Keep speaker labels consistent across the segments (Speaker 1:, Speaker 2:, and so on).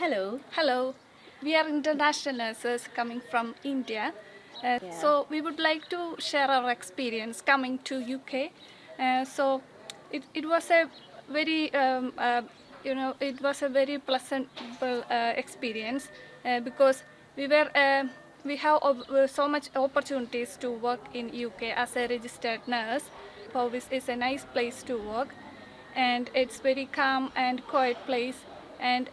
Speaker 1: Hello.
Speaker 2: Hello, we are international nurses coming from India. So we would like to share our experience coming to UK. So it was a very it was a very pleasant experience because we have so much opportunities to work in UK as a registered nurse. Powys is a nice place to work, and it's very calm and quiet place, and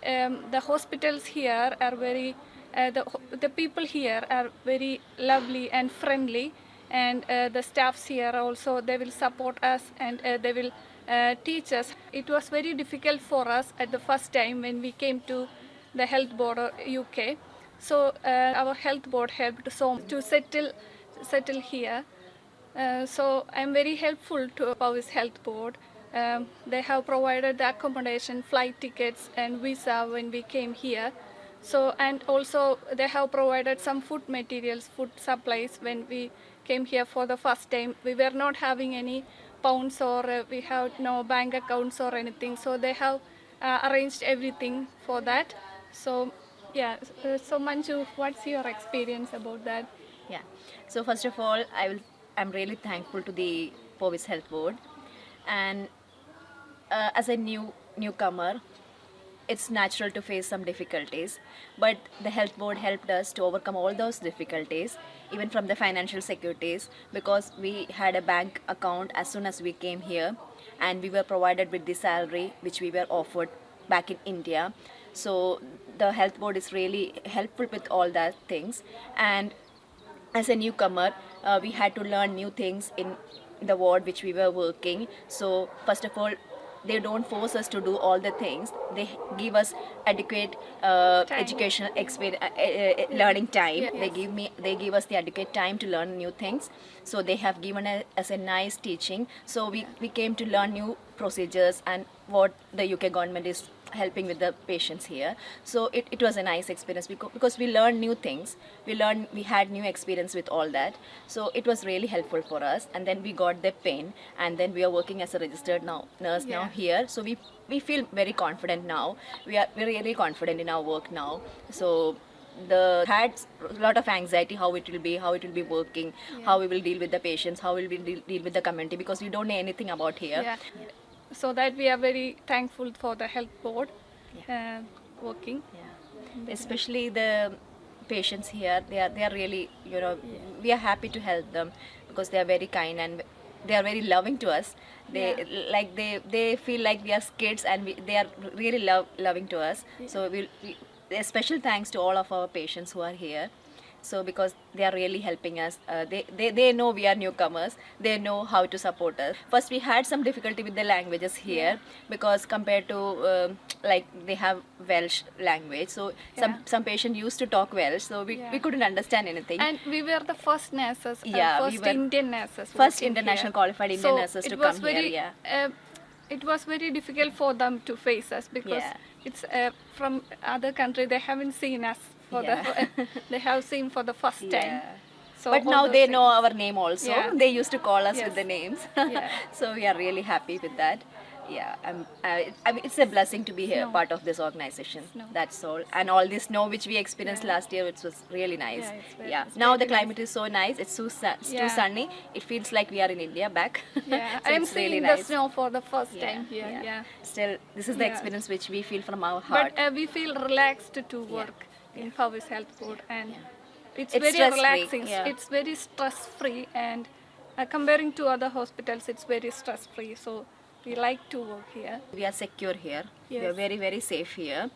Speaker 2: the hospitals here are very the people here are very lovely and friendly, and the staffs here also, they will support us, and they will teach us. It was very difficult for us at the first time when we came to the health board of UK. So our health board helped so to settle here. So I'm very helpful to Powys Health Board. They have provided the accommodation, flight tickets and visa when we came here. So, and also they have provided some food materials, food supplies when we came here for the first time. We were not having any pounds, or we have no bank accounts or anything. So they have arranged everything for that. So yeah, so Manju, what's your experience about that?
Speaker 1: Yeah. So first of all, I'm really thankful to the Powys Health Board, and as a newcomer, it's natural to face some difficulties, but the health board helped us to overcome all those difficulties, even from the financial securities, because we had a bank account as soon as we came here, and we were provided with the salary which we were offered back in India. So the health board is really helpful with all that things. And as a newcomer, we had to learn new things in the ward which we were working. So first of all, they don't force us to do all the things. They give us adequate educational experience, learning time.
Speaker 2: Yes.
Speaker 1: They give us the adequate time to learn new things. So they have given us a nice teaching. So we came to learn new procedures and what the UK government is helping with the patients here. So it was a nice experience because we learned new things. We had new experience with all that. So it was really helpful for us. And then we got the pin, and then we are working as a registered nurse now here. So we feel very confident now. We're really confident in our work now. So had a lot of anxiety how it will be working, how we will deal with the patients, how we will deal with the community, because we don't know anything about here.
Speaker 2: Yeah. So that we are very thankful for the health board working.
Speaker 1: Yeah. Especially the patients here, they are really, we are happy to help them because they are very kind and they are very loving to us. They feel like we are kids, and they are really loving to us. So a special thanks to all of our patients who are here. So because they are really helping us, they know we are newcomers, they know how to support us. First we had some difficulty with the languages here, because compared to like they have Welsh language, so some patient used to talk Welsh, so we couldn't understand anything.
Speaker 2: And we were the first nurses,
Speaker 1: we were
Speaker 2: Indian nurses,
Speaker 1: first international qualified Indian nurses to come
Speaker 2: very,
Speaker 1: here.
Speaker 2: It was very difficult for them to face us, because it's from other country, they haven't seen us for they have seen for the first time. So
Speaker 1: but now they know our name also. They used to call us with the names. So we are really happy with that. I mean, it's a blessing to be here, part of this organization. That's all. And all this snow which we experienced last year, it was really nice. It's now the climate is so nice. It's too sunny. It feels like we are in India back.
Speaker 2: So I am seeing really the snow for the first time here.
Speaker 1: Still, this is the experience which we feel from our heart.
Speaker 2: But we feel relaxed to work in Powys Health Board, and it's very relaxing. It's very stress-free, and comparing to other hospitals, it's very stress-free. So we like to work here.
Speaker 1: We are secure here. We are very, very safe here.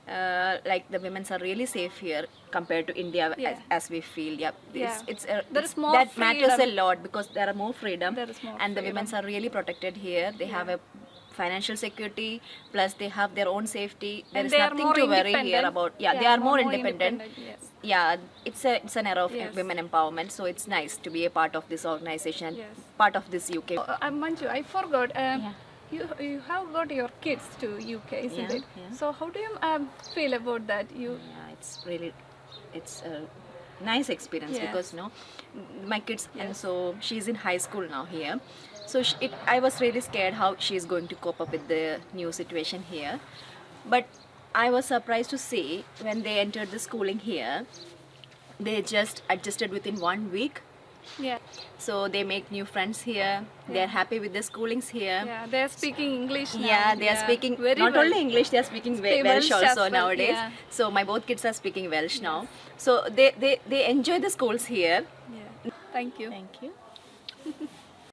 Speaker 1: Like the women are really safe here compared to India, as we feel. That matters a lot, because there are more freedom, and the women are really protected here. They have a financial security, plus they have their own safety. There is nothing to worry here about. They are more independent. It's an era of women empowerment, so it's nice to be a part of this organization, part of this UK.
Speaker 2: Manju, I forgot. You have got your kids to UK, isn't it? So how do you feel about that?
Speaker 1: It's a nice experience, because my kids, and so she's in high school now here. So I was really scared how she's going to cope up with the new situation here. But I was surprised to see when they entered the schooling here, they just adjusted within 1 week.
Speaker 2: Yeah.
Speaker 1: So they make new friends here. They're happy with the schoolings here.
Speaker 2: Yeah, they are speaking English now.
Speaker 1: Yeah, they are speaking
Speaker 2: very
Speaker 1: not
Speaker 2: well.
Speaker 1: only English, they are speaking
Speaker 2: Speak
Speaker 1: Welsh
Speaker 2: Welsh as
Speaker 1: also
Speaker 2: well,
Speaker 1: nowadays.
Speaker 2: yeah.
Speaker 1: So my both kids are speaking Welsh now. So they enjoy the schools here.
Speaker 2: Yeah. Thank you.
Speaker 1: Thank you.